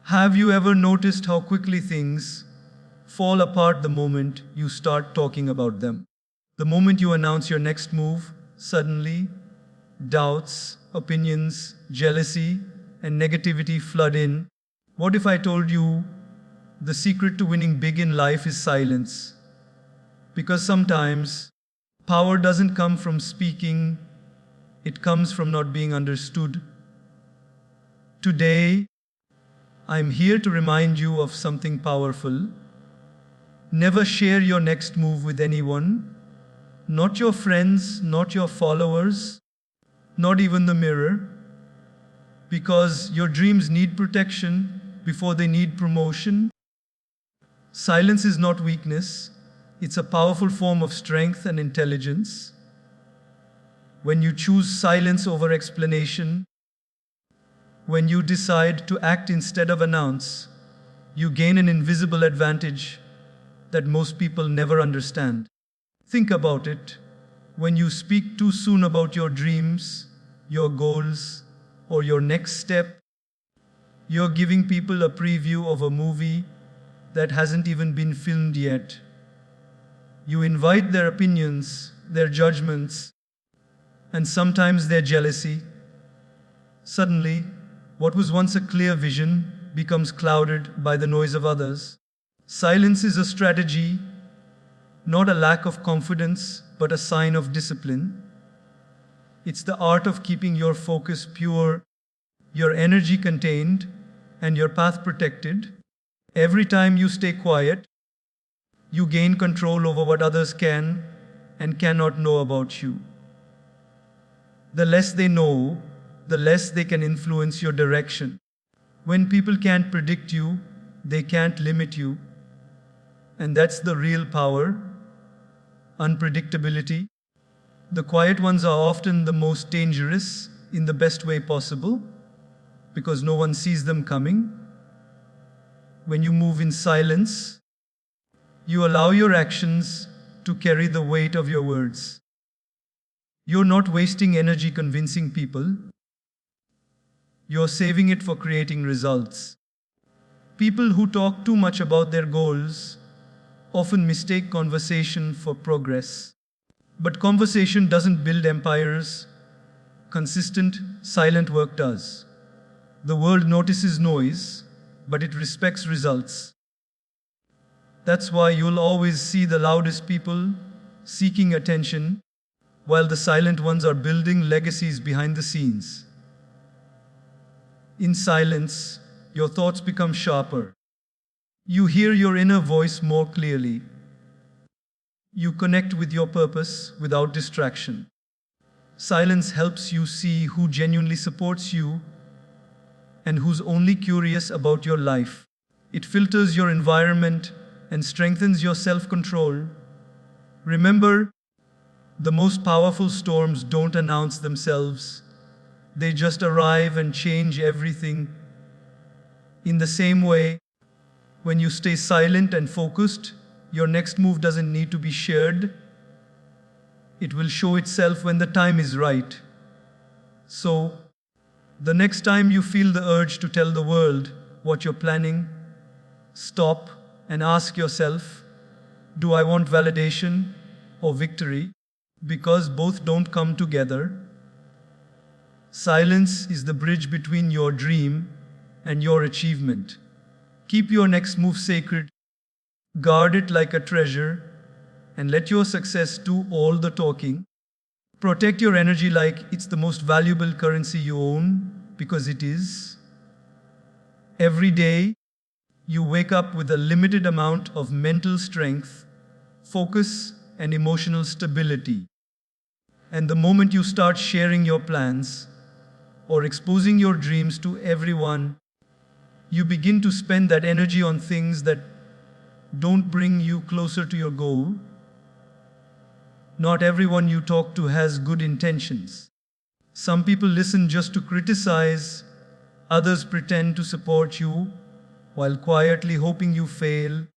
Have you ever noticed how quickly things fall apart the moment you start talking about them? The moment you announce your next move, suddenly doubts, opinions, jealousy, and negativity flood in. What if I told you the secret to winning big in life is silence? Because sometimes power doesn't come from speaking, it comes from not being understood. Today, I'm here to remind you of something powerful. Never share your next move with anyone, not your friends, not your followers, not even the mirror, because your dreams need protection before they need promotion. Silence is not weakness, it's a powerful form of strength and intelligence. When you choose silence over explanation, when you decide to act instead of announce, you gain an invisible advantage that most people never understand. Think about it. When you speak too soon about your dreams, your goals, or your next step, you're giving people a preview of a movie that hasn't even been filmed yet. You invite their opinions, their judgments, and sometimes their jealousy. Suddenly, what was once a clear vision becomes clouded by the noise of others. Silence is a strategy, not a lack of confidence, but a sign of discipline. It's the art of keeping your focus pure, your energy contained, and your path protected. Every time you stay quiet, you gain control over what others can and cannot know about you. The less they know, the less they can influence your direction. When people can't predict you, they can't limit you. And that's the real power, unpredictability. The quiet ones are often the most dangerous in the best way possible because no one sees them coming. When you move in silence, you allow your actions to carry the weight of your words. You're not wasting energy convincing people. You're saving it for creating results. People who talk too much about their goals often mistake conversation for progress. But conversation doesn't build empires. Consistent, silent work does. The world notices noise, but it respects results. That's why you'll always see the loudest people seeking attention, while the silent ones are building legacies behind the scenes. In silence, your thoughts become sharper. You hear your inner voice more clearly. You connect with your purpose without distraction. Silence helps you see who genuinely supports you and who's only curious about your life. It filters your environment and strengthens your self-control. Remember, the most powerful storms don't announce themselves. They just arrive and change everything. In the same way, when you stay silent and focused, your next move doesn't need to be shared. It will show itself when the time is right. So, the next time you feel the urge to tell the world what you're planning, stop and ask yourself, do I want validation or victory? Because both don't come together. Silence is the bridge between your dream and your achievement. Keep your next move sacred, guard it like a treasure, and let your success do all the talking. Protect your energy like it's the most valuable currency you own, because it is. Every day, you wake up with a limited amount of mental strength, focus, and emotional stability. And the moment you start sharing your plans or exposing your dreams to everyone, you begin to spend that energy on things that don't bring you closer to your goal. Not everyone you talk to has good intentions. Some people listen just to criticize, others pretend to support you while quietly hoping you fail,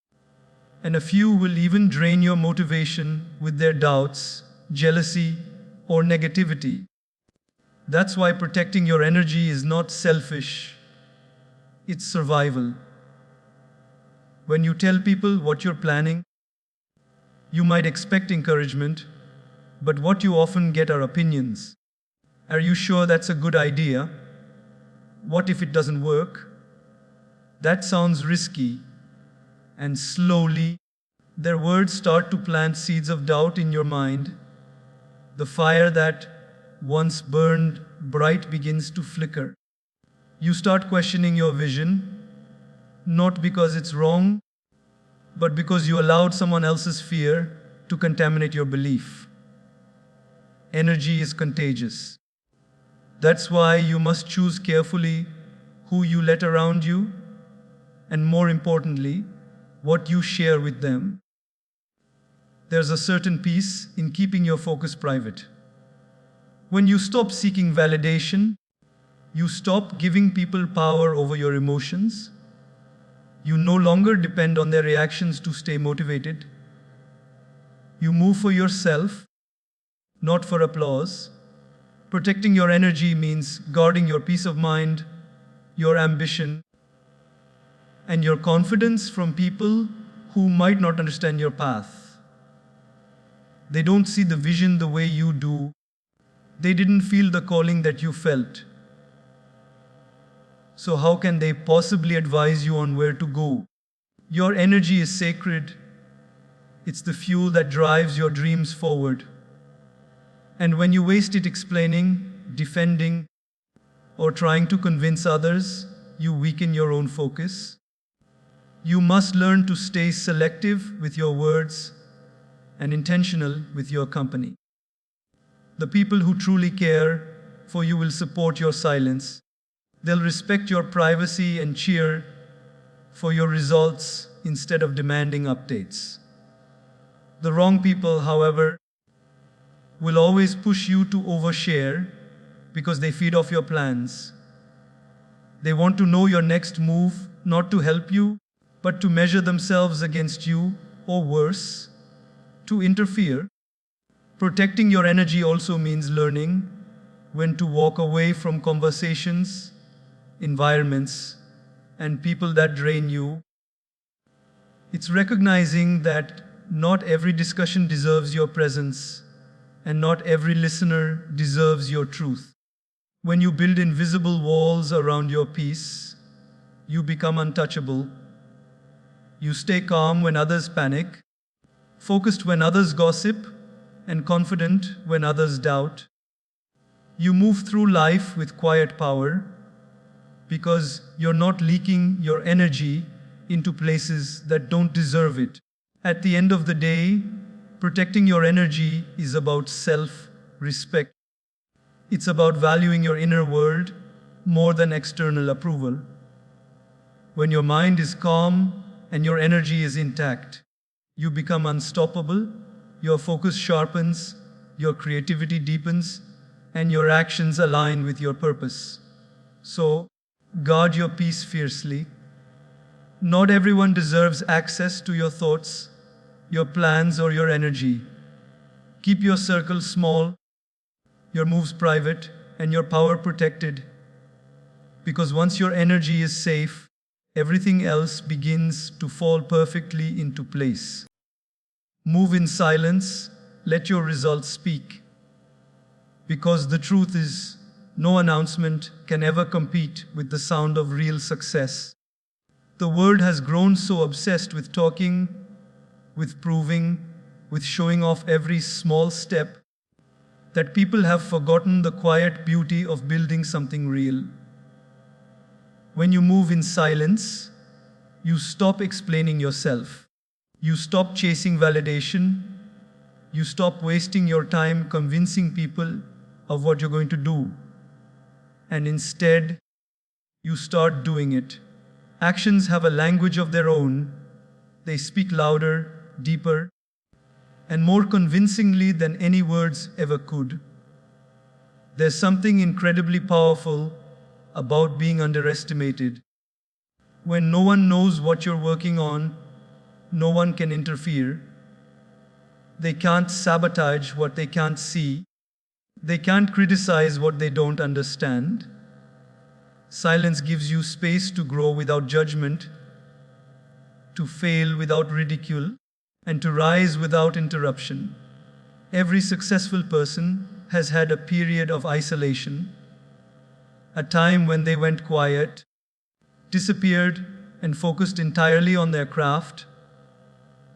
and a few will even drain your motivation with their doubts, jealousy, or negativity. That's why protecting your energy is not selfish. it's survival. When you tell people what you're planning, you might expect encouragement, but what you often get are opinions. Are you sure that's a good idea? What if it doesn't work? That sounds risky. And slowly, their words start to plant seeds of doubt in your mind. The fire that once burned bright begins to flicker. You start questioning your vision, not because it's wrong, but because you allowed someone else's fear to contaminate your belief. Energy is contagious. That's why you must choose carefully who you let around you, and more importantly, what you share with them. There's a certain peace in keeping your focus private. When you stop seeking validation, you stop giving people power over your emotions. You no longer depend on their reactions to stay motivated. You move for yourself, not for applause. Protecting your energy means guarding your peace of mind, your ambition, and your confidence from people who might not understand your path. They don't see the vision the way you do. They didn't feel the calling that you felt. So how can they possibly advise you on where to go? Your energy is sacred. It's the fuel that drives your dreams forward. And when you waste it explaining, defending, or trying to convince others, you weaken your own focus. You must learn to stay selective with your words and intentional with your company. The people who truly care for you will support your silence. They'll respect your privacy and cheer for your results instead of demanding updates. The wrong people, however, will always push you to overshare because they feed off your plans. They want to know your next move, not to help you, but to measure themselves against you, or worse, to interfere. Protecting your energy also means learning when to walk away from conversations, environments, and people that drain you. It's recognizing that not every discussion deserves your presence, and not every listener deserves your truth. When you build invisible walls around your peace, you become untouchable. You stay calm when others panic, focused when others gossip, and confident when others doubt. You move through life with quiet power because you're not leaking your energy into places that don't deserve it. At the end of the day, protecting your energy is about self-respect. It's about valuing your inner world more than external approval. When your mind is calm and your energy is intact, you become unstoppable, your focus sharpens, your creativity deepens, and your actions align with your purpose. So, guard your peace fiercely. Not everyone deserves access to your thoughts, your plans, or your energy. Keep your circle small, your moves private, and your power protected. Because once your energy is safe, everything else begins to fall perfectly into place. Move in silence, let your results speak. Because the truth is, no announcement can ever compete with the sound of real success. The world has grown so obsessed with talking, with proving, with showing off every small step, that people have forgotten the quiet beauty of building something real. When you move in silence, you stop explaining yourself. You stop chasing validation. You stop wasting your time convincing people of what you're going to do. And instead, you start doing it. Actions have a language of their own. They speak louder, deeper, and more convincingly than any words ever could. There's something incredibly powerful about being underestimated. When no one knows what you're working on, no one can interfere. They can't sabotage what they can't see. They can't criticize what they don't understand. Silence gives you space to grow without judgment, to fail without ridicule, and to rise without interruption. Every successful person has had a period of isolation, a time when they went quiet, disappeared, and focused entirely on their craft.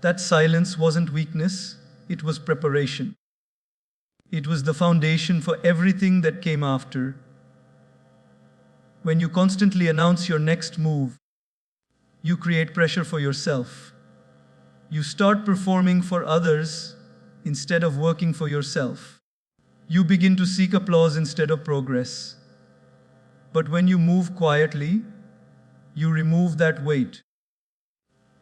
That silence wasn't weakness, it was preparation. It was the foundation for everything that came after. When you constantly announce your next move, you create pressure for yourself. You start performing for others instead of working for yourself. You begin to seek applause instead of progress. But when you move quietly, you remove that weight.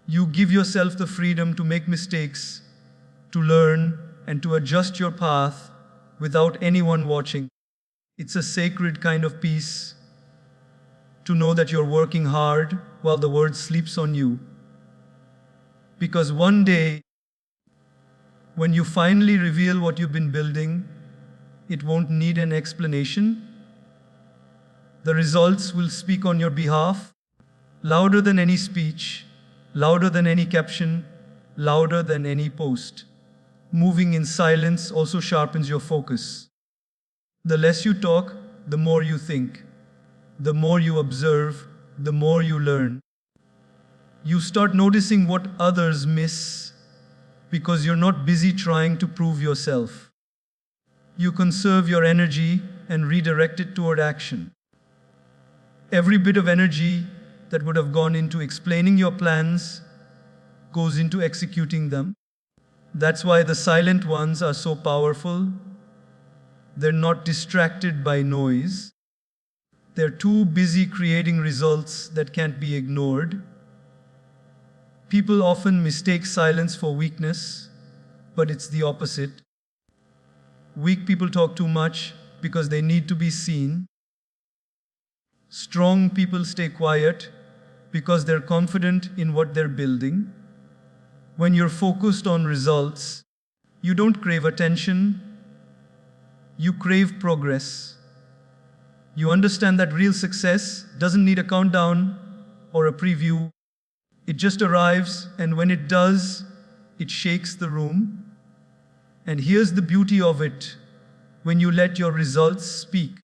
You give yourself the freedom to make mistakes, to learn, and to adjust your path without anyone watching. It's a sacred kind of peace to know that you're working hard while the world sleeps on you. Because one day, when you finally reveal what you've been building, it won't need an explanation. The results will speak on your behalf, louder than any speech, louder than any caption, louder than any post. Moving in silence also sharpens your focus. The less you talk, the more you think. The more you observe, the more you learn. You start noticing what others miss because you're not busy trying to prove yourself. You conserve your energy and redirect it toward action. Every bit of energy that would have gone into explaining your plans goes into executing them. That's why the silent ones are so powerful. They're not distracted by noise. They're too busy creating results that can't be ignored. People often mistake silence for weakness, but it's the opposite. Weak people talk too much because they need to be seen. Strong people stay quiet because they're confident in what they're building. When you're focused on results, you don't crave attention, you crave progress. You understand that real success doesn't need a countdown or a preview. It just arrives, and when it does, it shakes the room. And here's the beauty of it: when you let your results speak,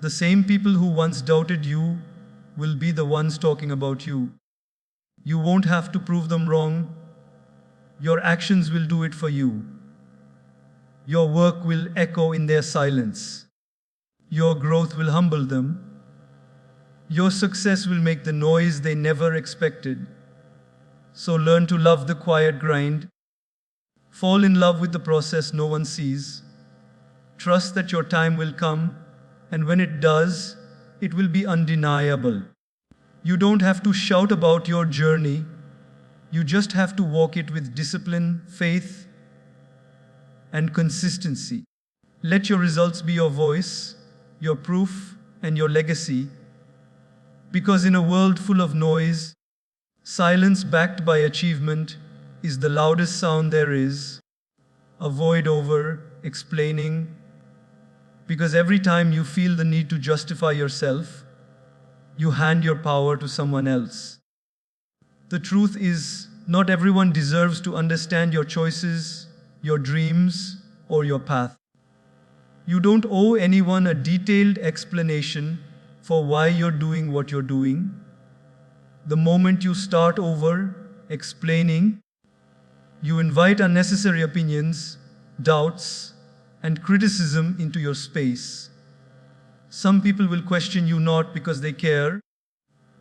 the same people who once doubted you will be the ones talking about you. You won't have to prove them wrong. Your actions will do it for you. Your work will echo in their silence. Your growth will humble them. Your success will make the noise they never expected. So learn to love the quiet grind. Fall in love with the process no one sees. Trust that your time will come, and when it does, it will be undeniable. You don't have to shout about your journey. You just have to walk it with discipline, faith, and consistency. Let your results be your voice, your proof, and your legacy. Because in a world full of noise, silence backed by achievement is the loudest sound there is. Avoid over-explaining, because every time you feel the need to justify yourself, you hand your power to someone else. The truth is, not everyone deserves to understand your choices, your dreams, or your path. You don't owe anyone a detailed explanation for why you're doing what you're doing. The moment you start over-explaining, you invite unnecessary opinions, doubts, and criticism into your space. Some people will question you not because they care,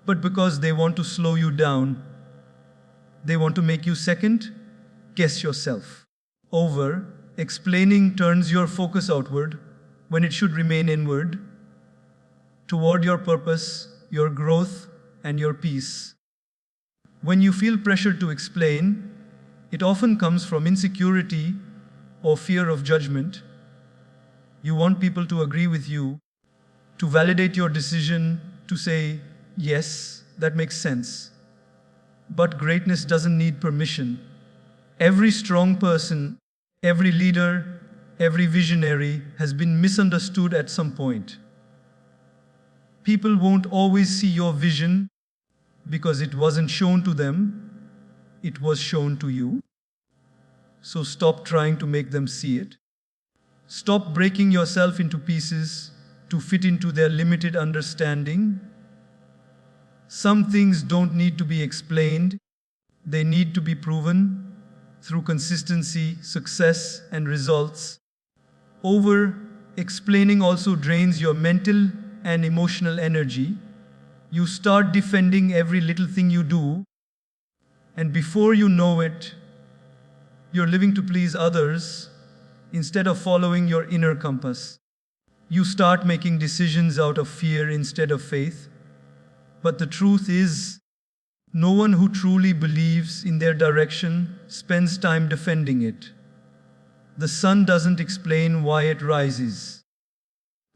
but because they want to slow you down. They want to make you second guess yourself. Over-explaining turns your focus outward when it should remain inward, toward your purpose, your growth, and your peace. When you feel pressure to explain, it often comes from insecurity or fear of judgment. You want people to agree with you, to validate your decision, to say, yes, that makes sense. But greatness doesn't need permission. Every strong person, every leader, every visionary has been misunderstood at some point. People won't always see your vision because it wasn't shown to them, it was shown to you. So stop trying to make them see it. Stop breaking yourself into pieces to fit into their limited understanding. Some things don't need to be explained, they need to be proven through consistency, success, and results. Over explaining also drains your mental and emotional energy. You start defending every little thing you do, and before you know it, you're living to please others instead of following your inner compass. You start making decisions out of fear instead of faith. But the truth is, no one who truly believes in their direction spends time defending it. The sun doesn't explain why it rises.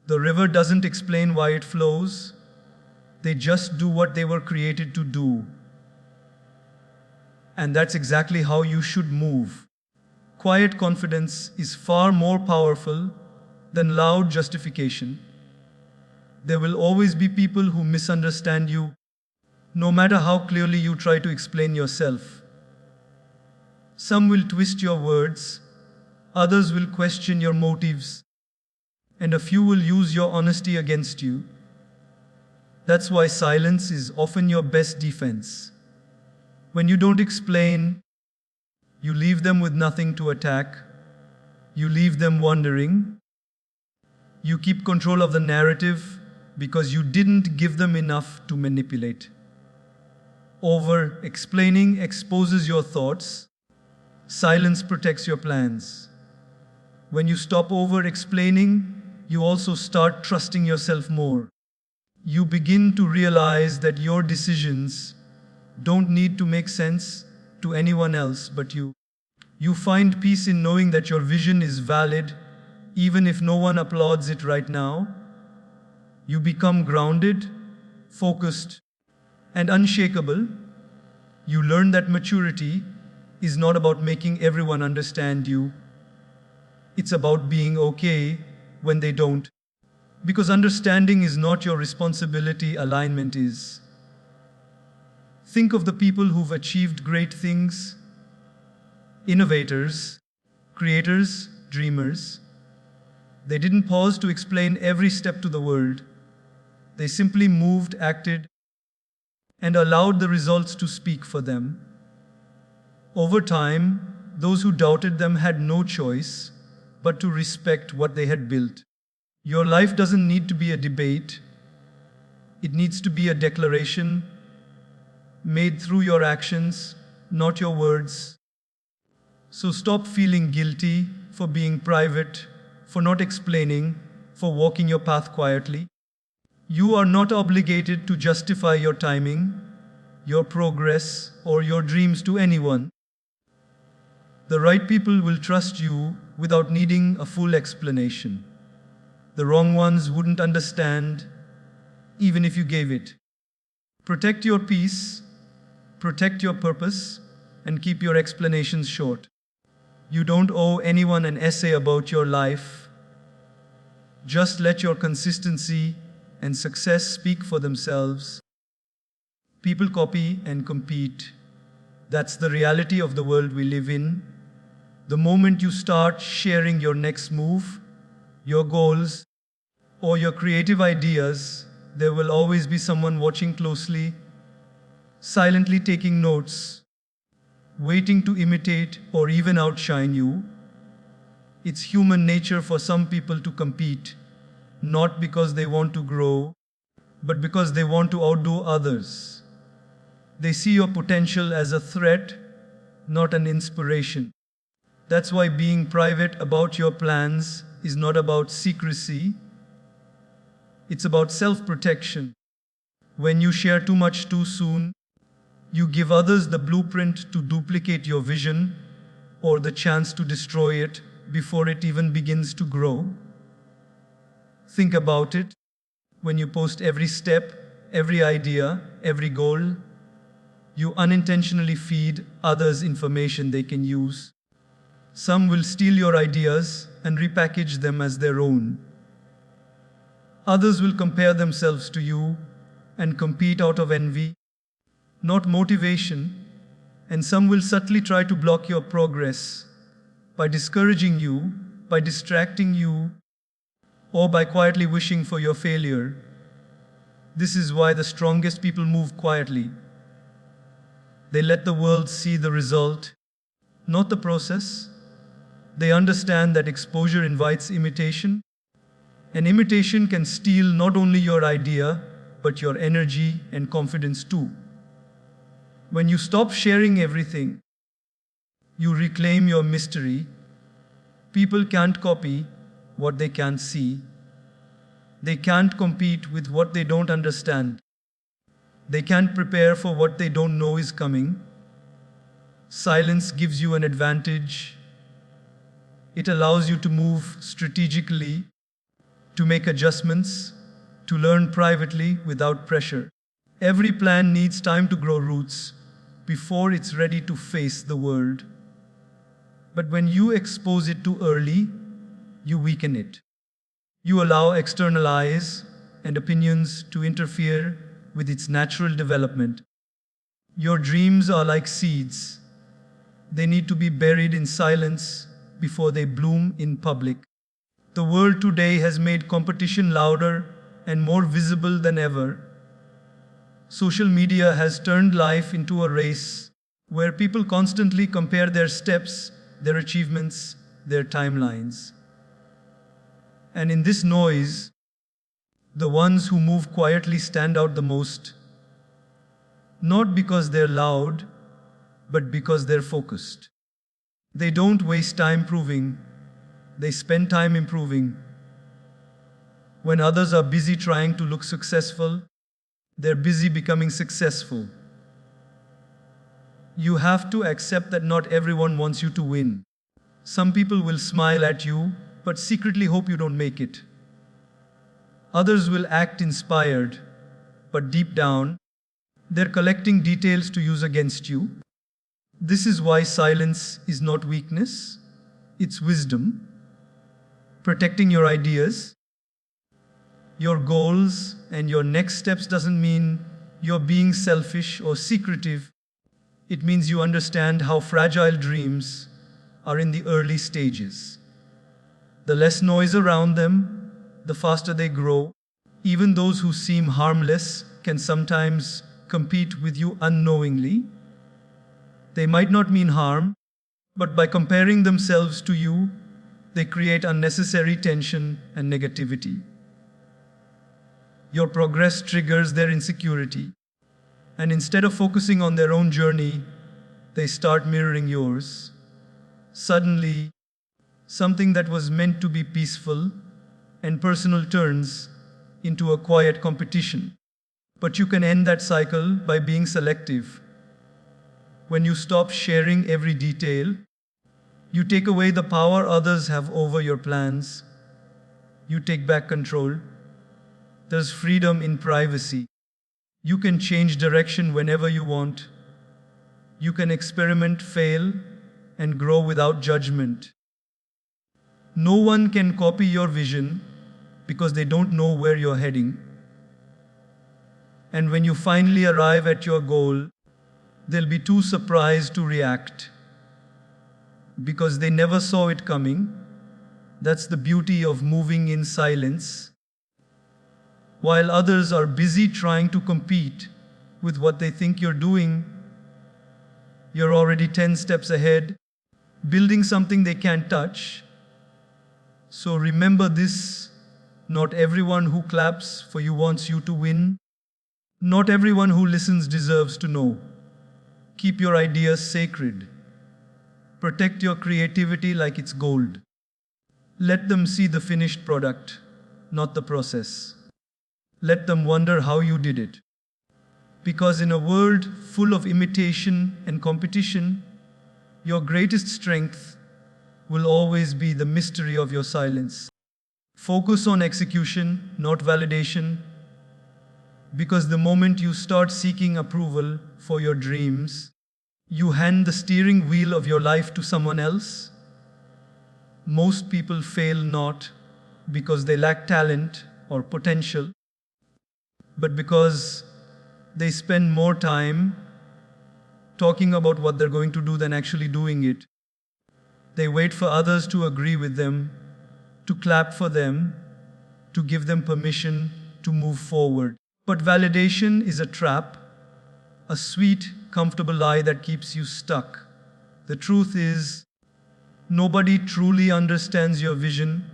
The river doesn't explain why it flows. They just do what they were created to do. And that's exactly how you should move. Quiet confidence is far more powerful than loud justification. There will always be people who misunderstand you, no matter how clearly you try to explain yourself. Some will twist your words, others will question your motives, and a few will use your honesty against you. That's why silence is often your best defense. When you don't explain, you leave them with nothing to attack. You leave them wondering. You keep control of the narrative because you didn't give them enough to manipulate. Over-explaining exposes your thoughts. Silence protects your plans. When you stop over-explaining, you also start trusting yourself more. You begin to realize that your decisions don't need to make sense to anyone else but you. You find peace in knowing that your vision is valid, even if no one applauds it right now. You become grounded, focused, and unshakable. You learn that maturity is not about making everyone understand you. It's about being okay when they don't. Because understanding is not your responsibility, alignment is. Think of the people who've achieved great things: innovators, creators, dreamers. They didn't pause to explain every step to the world. They simply moved, acted, and allowed the results to speak for them. Over time, those who doubted them had no choice but to respect what they had built. Your life doesn't need to be a debate. It needs to be a declaration made through your actions, not your words. So stop feeling guilty for being private, for not explaining, for walking your path quietly. You are not obligated to justify your timing, your progress, or your dreams to anyone. The right people will trust you without needing a full explanation. The wrong ones wouldn't understand, even if you gave it. Protect your peace, protect your purpose, and keep your explanations short. You don't owe anyone an essay about your life. Just let your consistency and success speak for themselves. People copy and compete. That's the reality of the world we live in. The moment you start sharing your next move, your goals, or your creative ideas, there will always be someone watching closely, silently taking notes, waiting to imitate or even outshine you. It's human nature for some people to compete, not because they want to grow, but because they want to outdo others. They see your potential as a threat, not an inspiration. That's why being private about your plans is not about secrecy. It's about self-protection. When you share too much too soon, you give others the blueprint to duplicate your vision or the chance to destroy it before it even begins to grow. Think about it. When you post every step, every idea, every goal, you unintentionally feed others information they can use. Some will steal your ideas and repackage them as their own. Others will compare themselves to you and compete out of envy, not motivation, and some will subtly try to block your progress by discouraging you, by distracting you, or by quietly wishing for your failure. This is why the strongest people move quietly. They let the world see the result, not the process. They understand that exposure invites imitation, and imitation can steal not only your idea, but your energy and confidence too. When you stop sharing everything, you reclaim your mystery. People can't copy what they can't see. They can't compete with what they don't understand. They can't prepare for what they don't know is coming. Silence gives you an advantage. It allows you to move strategically, to make adjustments, to learn privately without pressure. Every plan needs time to grow roots before it's ready to face the world. But when you expose it too early, you weaken it. You allow external eyes and opinions to interfere with its natural development. Your dreams are like seeds. They need to be buried in silence before they bloom in public. The world today has made competition louder and more visible than ever. Social media has turned life into a race where people constantly compare their steps, their achievements, their timelines. And in this noise, the ones who move quietly stand out the most, not because they're loud, but because they're focused. They don't waste time proving, they spend time improving. When others are busy trying to look successful, they're busy becoming successful. You have to accept that not everyone wants you to win. Some people will smile at you, but secretly hope you don't make it. Others will act inspired, but deep down, they're collecting details to use against you. This is why silence is not weakness, it's wisdom. Protecting your ideas, your goals, and your next steps doesn't mean you're being selfish or secretive. It means you understand how fragile dreams are in the early stages. The less noise around them, the faster they grow. Even those who seem harmless can sometimes compete with you unknowingly. They might not mean harm, but by comparing themselves to you, they create unnecessary tension and negativity. Your progress triggers their insecurity, and instead of focusing on their own journey, they start mirroring yours. Suddenly, something that was meant to be peaceful and personal turns into a quiet competition. But you can end that cycle by being selective. When you stop sharing every detail, you take away the power others have over your plans. You take back control. There's freedom in privacy. You can change direction whenever you want. You can experiment, fail, and grow without judgment. No one can copy your vision because they don't know where you're heading. And when you finally arrive at your goal, they'll be too surprised to react because they never saw it coming. That's the beauty of moving in silence. While others are busy trying to compete with what they think you're doing, you're already 10 steps ahead, building something they can't touch. So remember this: not everyone who claps for you wants you to win. Not everyone who listens deserves to know. Keep your ideas sacred. Protect your creativity like it's gold. Let them see the finished product, not the process. Let them wonder how you did it. Because in a world full of imitation and competition, your greatest strength will always be the mystery of your silence. Focus on execution, not validation, because the moment you start seeking approval for your dreams, you hand the steering wheel of your life to someone else. Most people fail not because they lack talent, or potential, but because they spend more time talking about what they're going to do than actually doing it. They wait for others to agree with them, to clap for them, to give them permission to move forward. But validation is a trap, a sweet, comfortable lie that keeps you stuck. The truth is, nobody truly understands your vision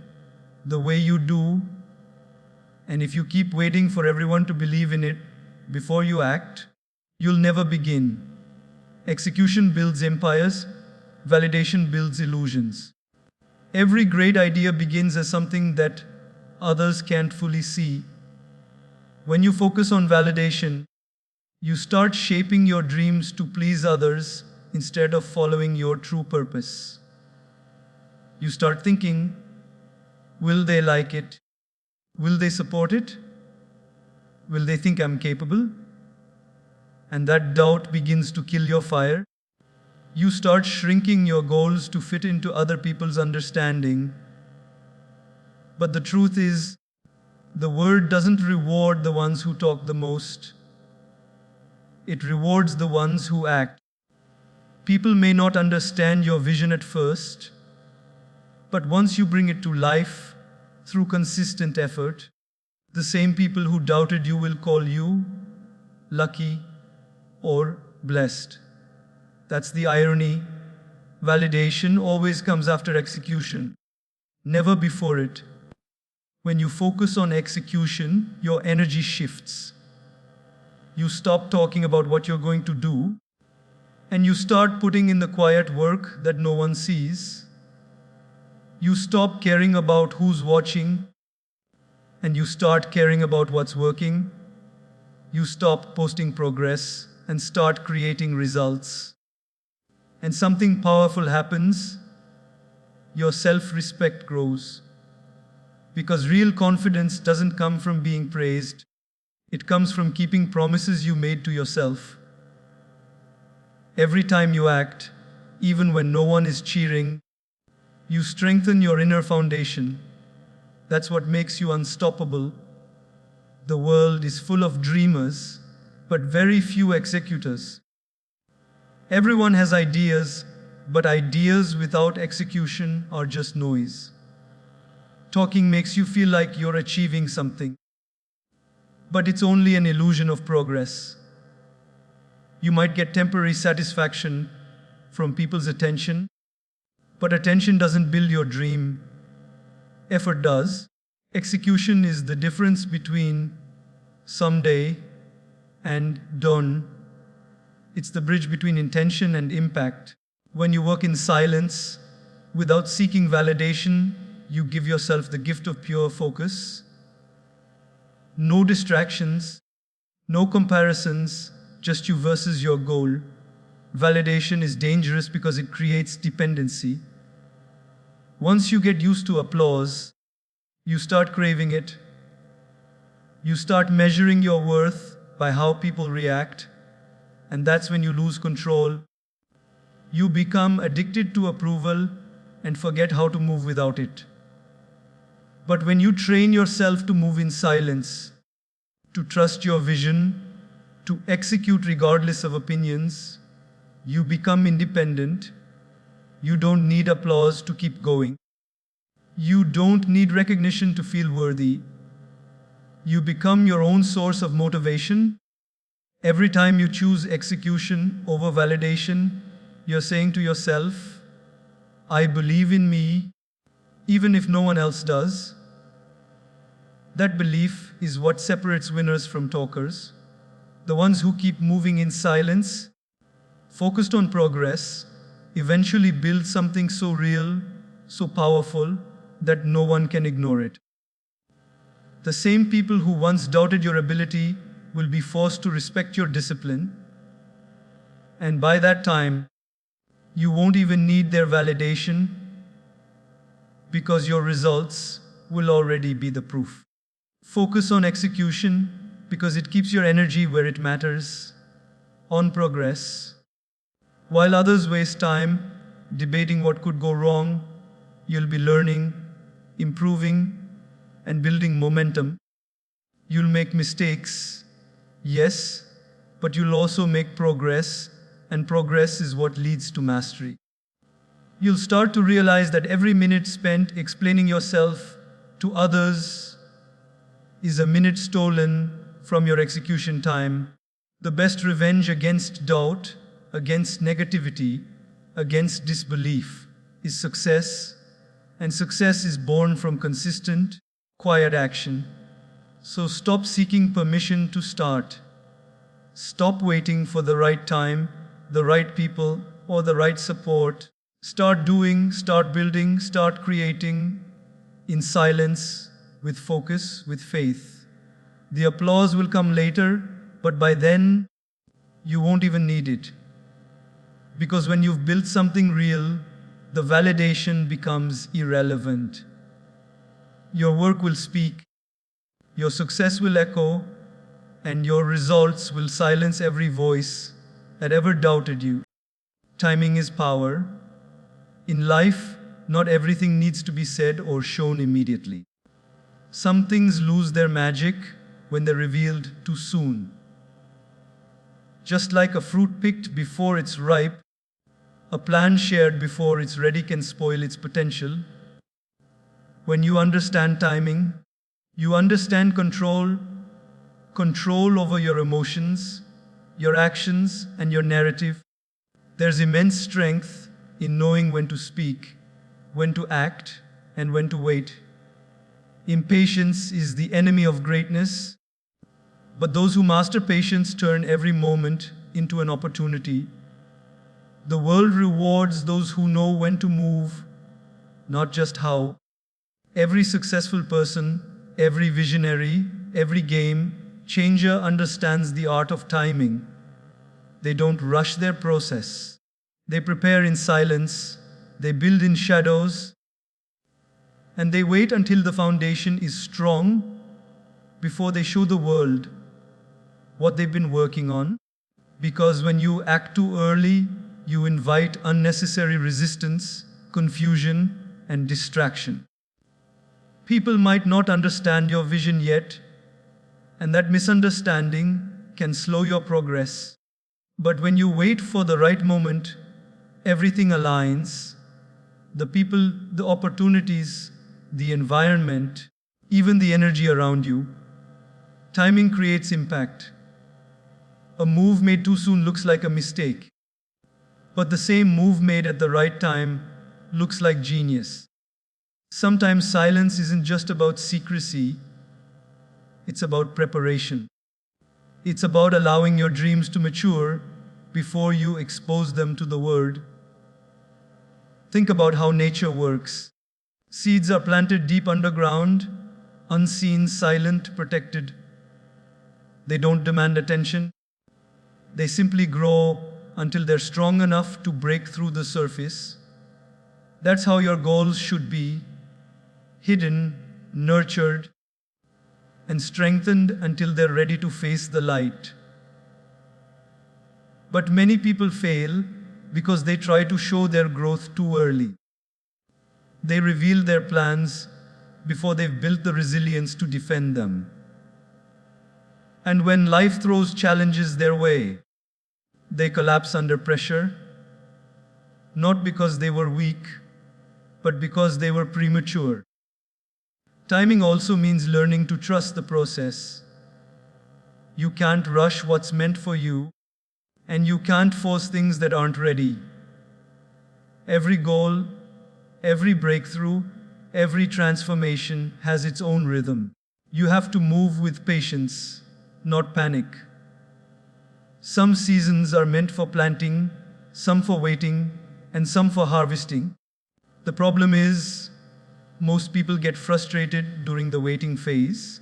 the way you do, and if you keep waiting for everyone to believe in it before you act, you'll never begin. Execution builds empires, validation builds illusions. Every great idea begins as something that others can't fully see. When you focus on validation, you start shaping your dreams to please others instead of following your true purpose. You start thinking, will they like it? Will they support it? Will they think I'm capable? And that doubt begins to kill your fire. You start shrinking your goals to fit into other people's understanding. But the truth is, the world doesn't reward the ones who talk the most. It rewards the ones who act. People may not understand your vision at first, but once you bring it to life through consistent effort, the same people who doubted you will call you lucky or blessed. That's the irony. Validation always comes after execution, never before it. When you focus on execution, your energy shifts. You stop talking about what you're going to do, and you start putting in the quiet work that no one sees. You stop caring about who's watching, and you start caring about what's working. You stop posting progress and start creating results. And something powerful happens. Your self-respect grows. Because real confidence doesn't come from being praised. It comes from keeping promises you made to yourself. Every time you act, even when no one is cheering, you strengthen your inner foundation. That's what makes you unstoppable. The world is full of dreamers, but very few executors. Everyone has ideas, but ideas without execution are just noise. Talking makes you feel like you're achieving something, but it's only an illusion of progress. You might get temporary satisfaction from people's attention, but attention doesn't build your dream. Effort does. Execution is the difference between someday and done. It's the bridge between intention and impact. When you work in silence, without seeking validation, you give yourself the gift of pure focus. No distractions, no comparisons, just you versus your goal. Validation is dangerous because it creates dependency. Once you get used to applause, you start craving it. You start measuring your worth by how people react, and that's when you lose control. You become addicted to approval and forget how to move without it. But when you train yourself to move in silence, to trust your vision, to execute regardless of opinions, you become independent. You don't need applause to keep going. You don't need recognition to feel worthy. You become your own source of motivation. Every time you choose execution over validation, you're saying to yourself, I believe in me, even if no one else does. That belief is what separates winners from talkers. The ones who keep moving in silence, focused on progress, eventually build something so real, so powerful, that no one can ignore it. The same people who once doubted your ability will be forced to respect your discipline, and by that time, you won't even need their validation because your results will already be the proof. Focus on execution because it keeps your energy where it matters, on progress. While others waste time debating what could go wrong, you'll be learning, improving, and building momentum. You'll make mistakes, yes, but you'll also make progress, and progress is what leads to mastery. You'll start to realize that every minute spent explaining yourself to others is a minute stolen from your execution time. The best revenge against doubt, against negativity, against disbelief is success, and success is born from consistent, quiet action. So stop seeking permission to start. Stop waiting for the right time, the right people, or the right support. Start doing, start building, start creating in silence, with focus, with faith. The applause will come later, but by then, you won't even need it. Because when you've built something real, the validation becomes irrelevant. Your work will speak, your success will echo, and your results will silence every voice that ever doubted you. Timing is power. In life, not everything needs to be said or shown immediately. Some things lose their magic when they're revealed too soon. Just like a fruit picked before it's ripe, a plan shared before it's ready can spoil its potential. When you understand timing, you understand control over your emotions, your actions, and your narrative. There's immense strength in knowing when to speak, when to act, and when to wait. Impatience is the enemy of greatness, but those who master patience turn every moment into an opportunity. The world rewards those who know when to move, not just how. Every successful person, every visionary, every game changer understands the art of timing. They don't rush their process. They prepare in silence, they build in shadows, and they wait until the foundation is strong before they show the world what they've been working on. Because when you act too early, you invite unnecessary resistance, confusion, and distraction. People might not understand your vision yet, and that misunderstanding can slow your progress. But when you wait for the right moment, everything aligns. The people, the opportunities, the environment, even the energy around you. Timing creates impact. A move made too soon looks like a mistake, but the same move made at the right time looks like genius. Sometimes silence isn't just about secrecy, it's about preparation. It's about allowing your dreams to mature before you expose them to the world. Think about how nature works. Seeds are planted deep underground, unseen, silent, protected. They don't demand attention. They simply grow until they're strong enough to break through the surface. That's how your goals should be, hidden, nurtured, and strengthened until they're ready to face the light. But many people fail because they try to show their growth too early. They reveal their plans before they've built the resilience to defend them. And when life throws challenges their way, they collapse under pressure, not because they were weak, but because they were premature. Timing also means learning to trust the process. You can't rush what's meant for you, and you can't force things that aren't ready. Every goal, every breakthrough, every transformation has its own rhythm. You have to move with patience, not panic. Some seasons are meant for planting, some for waiting, and some for harvesting. The problem is, most people get frustrated during the waiting phase.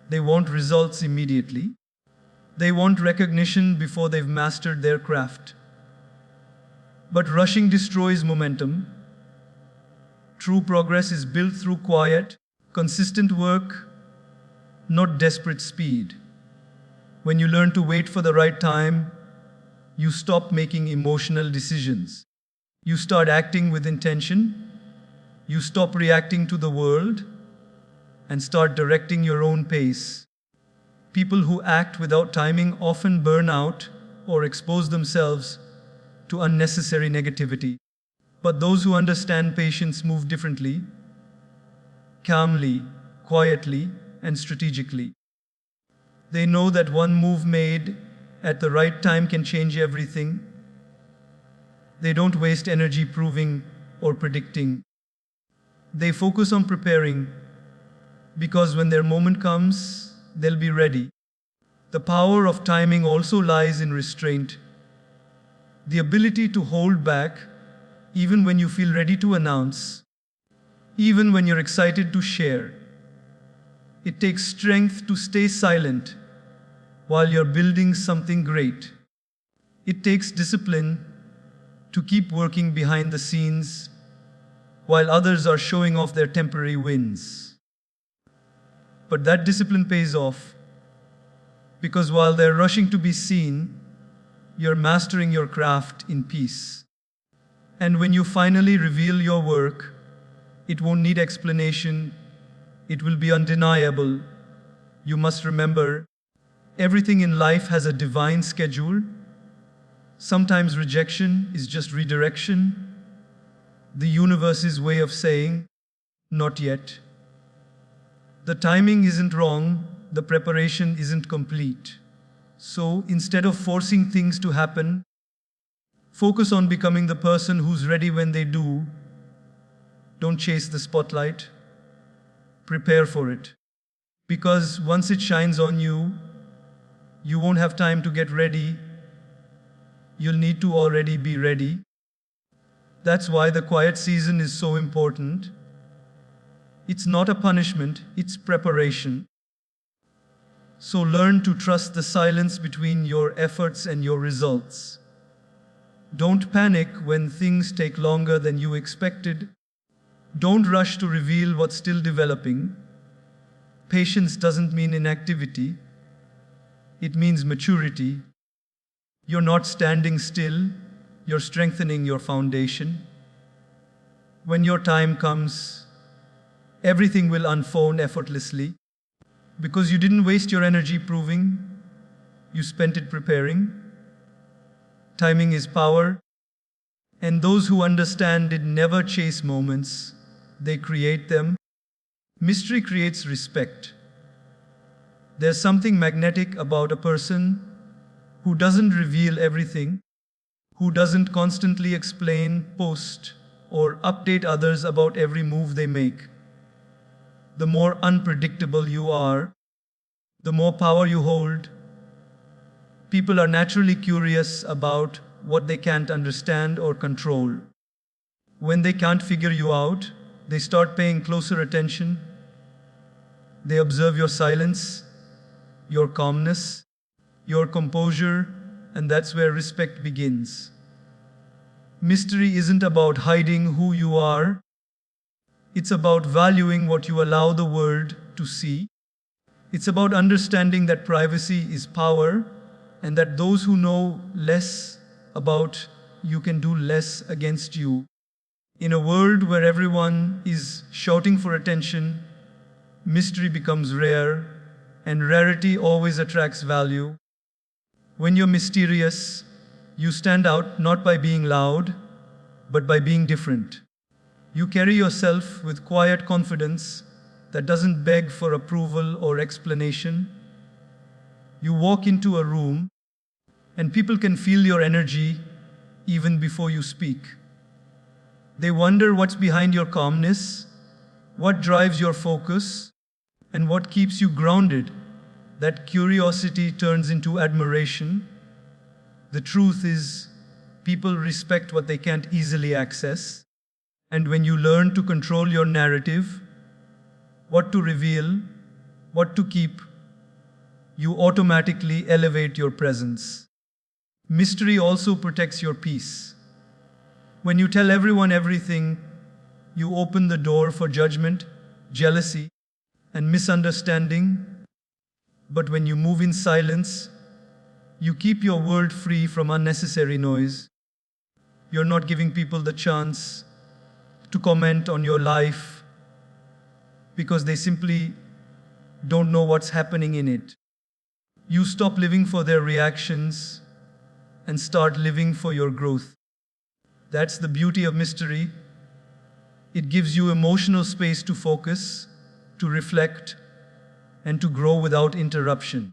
They want results immediately. They want recognition before they've mastered their craft. But rushing destroys momentum. True progress is built through quiet, consistent work, not desperate speed. When you learn to wait for the right time, you stop making emotional decisions. You start acting with intention. You stop reacting to the world and start directing your own pace. People who act without timing often burn out or expose themselves to unnecessary negativity. But those who understand patience move differently, calmly, quietly, and strategically. They know that one move made at the right time can change everything. They don't waste energy proving or predicting. They focus on preparing because when their moment comes, they'll be ready. The power of timing also lies in restraint, the ability to hold back even when you feel ready to announce, even when you're excited to share. It takes strength to stay silent while you're building something great. It takes discipline to keep working behind the scenes while others are showing off their temporary wins. But that discipline pays off because while they're rushing to be seen, you're mastering your craft in peace. And when you finally reveal your work, it won't need explanation. It will be undeniable. You must remember, everything in life has a divine schedule. Sometimes rejection is just redirection, the universe's way of saying, not yet. The timing isn't wrong, the preparation isn't complete. So instead of forcing things to happen, focus on becoming the person who's ready when they do. Don't chase the spotlight. Prepare for it. Because once it shines on you, you won't have time to get ready. You'll need to already be ready. That's why the quiet season is so important. It's not a punishment, it's preparation. So learn to trust the silence between your efforts and your results. Don't panic when things take longer than you expected. Don't rush to reveal what's still developing. Patience doesn't mean inactivity. It means maturity. You're not standing still, you're strengthening your foundation. When your time comes, everything will unfold effortlessly because you didn't waste your energy proving, you spent it preparing. Timing is power, and those who understand it never chase moments, they create them. Mystery creates respect. There's something magnetic about a person who doesn't reveal everything, who doesn't constantly explain, post, or update others about every move they make. The more unpredictable you are, the more power you hold. People are naturally curious about what they can't understand or control. When they can't figure you out, they start paying closer attention. They observe your silence, your calmness, your composure, and that's where respect begins. Mystery isn't about hiding who you are. It's about valuing what you allow the world to see. It's about understanding that privacy is power and that those who know less about you can do less against you. In a world where everyone is shouting for attention, mystery becomes rare, and rarity always attracts value. When you're mysterious, you stand out not by being loud, but by being different. You carry yourself with quiet confidence that doesn't beg for approval or explanation. You walk into a room, and people can feel your energy even before you speak. They wonder what's behind your calmness, what drives your focus, and what keeps you grounded. That curiosity turns into admiration. The truth is, people respect what they can't easily access. And when you learn to control your narrative, what to reveal, what to keep, you automatically elevate your presence. Mystery also protects your peace. When you tell everyone everything, you open the door for judgment, jealousy, and misunderstanding. But when you move in silence, you keep your world free from unnecessary noise. You're not giving people the chance to comment on your life because they simply don't know what's happening in it. You stop living for their reactions and start living for your growth. That's the beauty of mystery. It gives you emotional space to focus, to reflect, and to grow without interruption.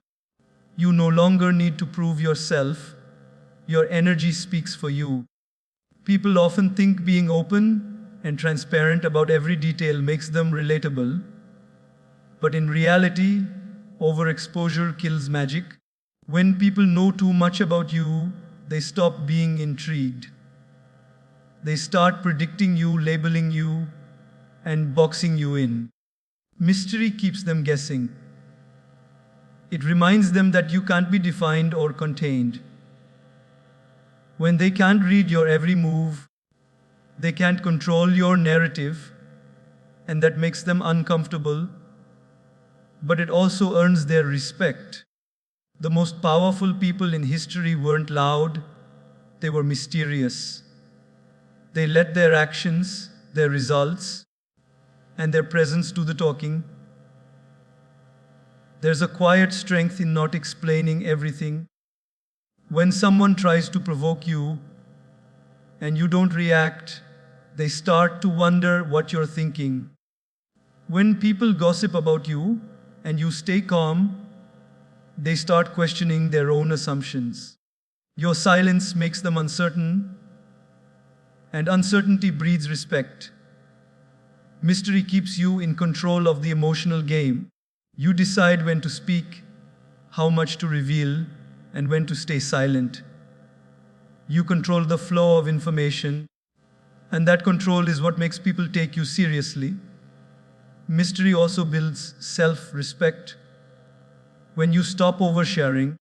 You no longer need to prove yourself. Your energy speaks for you. People often think being open and transparent about every detail makes them relatable. But in reality, overexposure kills magic. When people know too much about you, they stop being intrigued. They start predicting you, labeling you, and boxing you in. Mystery keeps them guessing. It reminds them that you can't be defined or contained. When they can't read your every move, they can't control your narrative, and that makes them uncomfortable, but it also earns their respect. The most powerful people in history weren't loud, they were mysterious. They let their actions, their results, and their presence do the talking. There's a quiet strength in not explaining everything. When someone tries to provoke you and you don't react, they start to wonder what you're thinking. When people gossip about you and you stay calm, they start questioning their own assumptions. Your silence makes them uncertain, and uncertainty breeds respect. Mystery keeps you in control of the emotional game. You decide when to speak, how much to reveal, and when to stay silent. You control the flow of information, and that control is what makes people take you seriously. Mystery also builds self-respect. When you stop oversharing,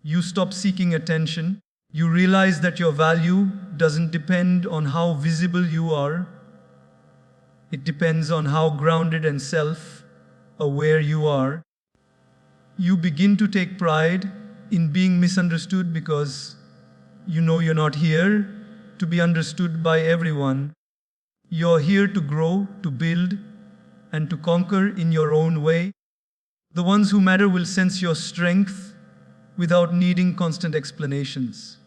you stop seeking attention, you realize that your value doesn't depend on how visible you are. It depends on how grounded and self-aware you are. You begin to take pride in being misunderstood because you know you're not here to be understood by everyone. You're here to grow, to build, and to conquer in your own way. The ones who matter will sense your strength without needing constant explanations.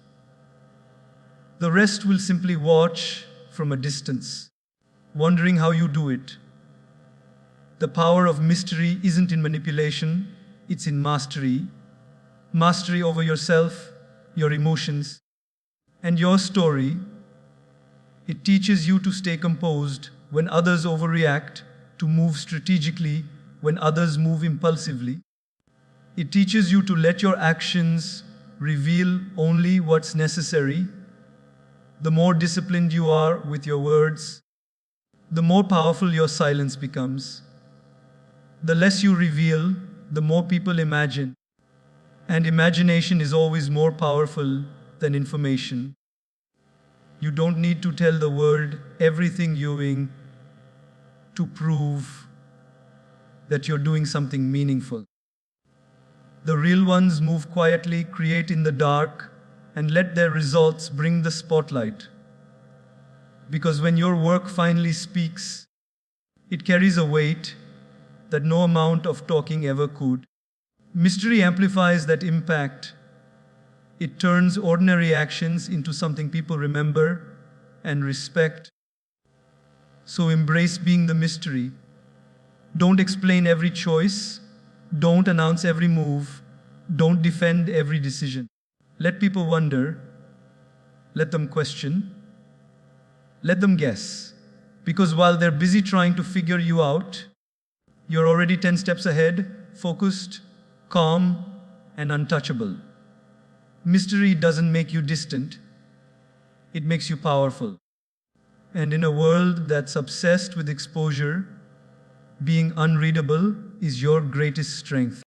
The rest will simply watch from a distance, wondering how you do it. The power of mystery isn't in manipulation, it's in mastery. Mastery over yourself, your emotions, and your story. It teaches you to stay composed when others overreact, to move strategically when others move impulsively. It teaches you to let your actions reveal only what's necessary. The more disciplined you are with your words, the more powerful your silence becomes. The less you reveal, the more people imagine. And imagination is always more powerful than information. You don't need to tell the world everything you're doing to prove that you're doing something meaningful. The real ones move quietly, create in the dark, and let their results bring the spotlight. Because when your work finally speaks, it carries a weight that no amount of talking ever could. Mystery amplifies that impact. It turns ordinary actions into something people remember and respect. So embrace being the mystery. Don't explain every choice. Don't announce every move. Don't defend every decision. Let people wonder. Let them question. Let them guess. Because while they're busy trying to figure you out, you're already 10 steps ahead, focused, calm, and untouchable. Mystery doesn't make you distant. It makes you powerful. And in a world that's obsessed with exposure, being unreadable is your greatest strength.